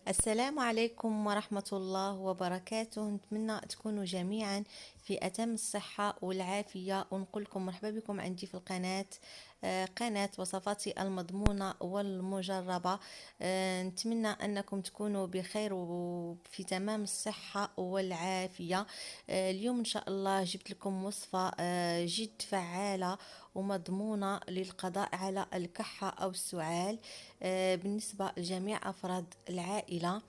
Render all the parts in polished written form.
السلام عليكم ورحمة الله وبركاته. نتمنى تكونوا جميعا في أتم الصحة والعافية، ونقول لكم مرحبا بكم عندي في القناة. قناة وصفاتي المضمونة والمجربة. نتمنى أنكم تكونوا بخير وفي تمام الصحة والعافية. اليوم إن شاء الله جبت لكم وصفة جد فعالة ومضمونة للقضاء على الكحة أو السعال بالنسبة لجميع أفراد العائلة،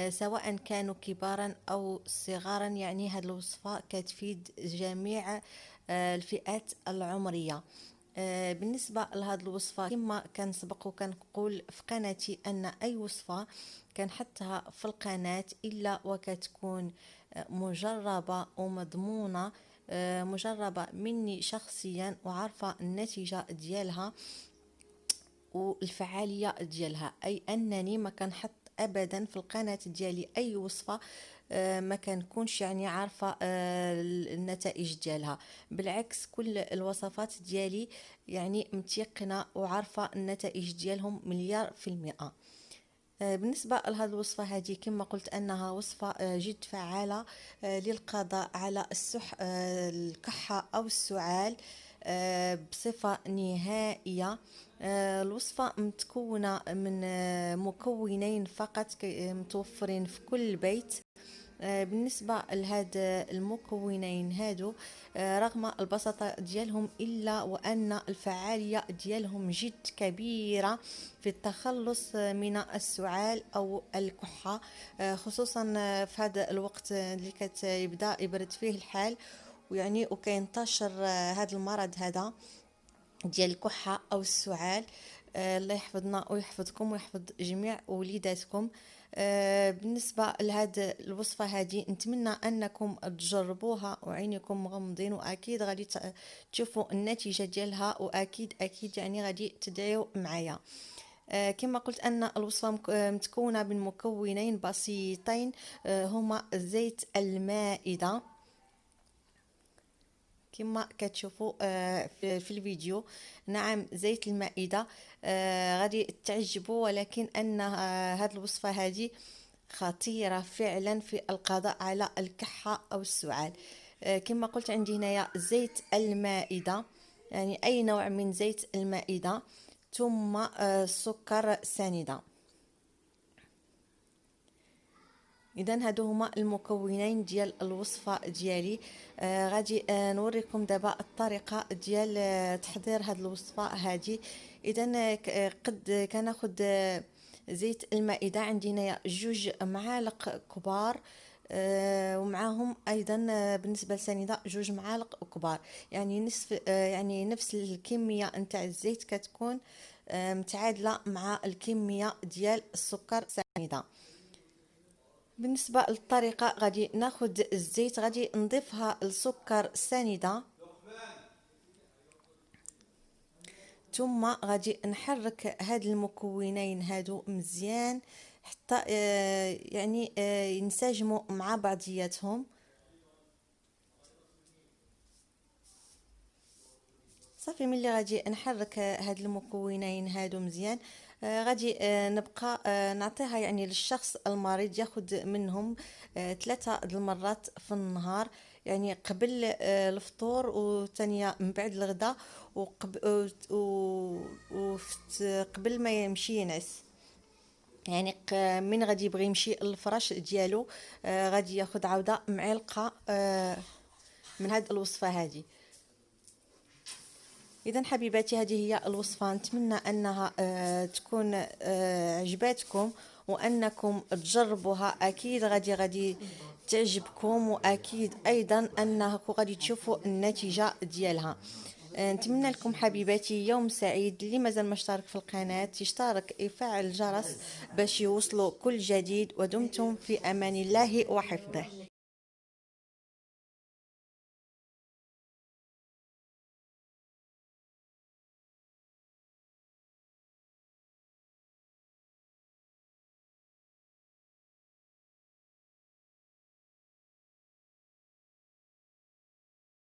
سواء كانوا كبارا أو صغارا. يعني هذه الوصفة كتفيد جميع الفئات العمرية. بالنسبة لهذه الوصفة كما كنسبق وكنقول في قناتي أن أي وصفة كنحطها في القناة إلا وكتكون مجربة ومضمونة، مجربة مني شخصيا وعارفة النتيجة ديالها والفعاليه ديالها. اي انني ما كنحط ابدا في القناه ديالي اي وصفه ما كنكونش يعني عارفه النتائج ديالها. بالعكس كل الوصفات ديالي يعني متيقنه وعارفه النتائج ديالهم مليار في المئة. بالنسبة لهذه الوصفة هذه كما قلت أنها وصفة جد فعالة للقضاء على الكحة أو السعال بصفة نهائية. الوصفة متكونة من مكونين فقط متوفرين في كل بيت. بالنسبة لهاد المكونين هادو رغم البساطة ديالهم إلا وأن الفعالية ديالهم جد كبيرة في التخلص من السعال أو الكحة، خصوصا في هذا الوقت اللي كتبدا يبرد فيه الحال، ويعني وكينتشر هذا المرض هذا ديال الكحة أو السعال. الله يحفظنا ويحفظكم ويحفظ جميع وليداتكم. بالنسبة لهاد الوصفة هذه نتمنى أنكم تجربوها وعينكم مغمضين، وأكيد غادي تشوفوا النتيجة ديالها، وأكيد أكيد يعني غادي تدعيو معايا. كما قلت أن الوصفة متكونة من مكونين بسيطين، هما زيت المائدة كما كتشوفوا في الفيديو. نعم، زيت المائدة. غادي تعجبوا، ولكن أن هذه الوصفة هذه خطيرة فعلا في القضاء على الكحة أو السعال. كما قلت عندي هنايا زيت المائدة، يعني أي نوع من زيت المائدة، ثم سكر ساندة. اذا هادو هما المكونين ديال الوصفه ديالي. غادي نوريكم دابا الطريقه ديال تحضير هاد الوصفه هادي. اذا قد كناخذ زيت المائده، عندي هنايا 2 معالق كبار، ومعاهم ايضا بالنسبه للسنيده 2 معالق كبار، يعني نصف يعني نفس الكميه نتاع الزيت كتكون متعادله مع الكميه ديال السكر سنيده. بالنسبة للطريقة غادي ناخد الزيت، غادي نضيفها لسكر ساندة، ثم غادي نحرك هاد المكونين هادو مزيان حتى يعني ينسجموا مع بعضياتهم. صافي، ملي غادي نحرك هاد المكونين هادو مزيان، غادي نبقى نعطيها يعني للشخص المريض ياخد منهم 3 المرات في النهار، يعني قبل الفطور وثانية من بعد الغداء قبل ما يمشي ينعس. يعني من غادي يبغي يمشي للفراش ديالو غادي ياخد عاودة معلقة من هاد الوصفة هذه. اذا حبيباتي هذه هي الوصفه، نتمنى انها تكون عجباتكم وانكم تجربوها. اكيد غادي تعجبكم، واكيد ايضا انكم غادي تشوفوا النتيجه ديالها. نتمنى لكم حبيباتي يوم سعيد. اللي مازال ما اشترك في القناه يشترك، يفعل الجرس باش يوصلوا كل جديد، ودمتم في امان الله وحفظه.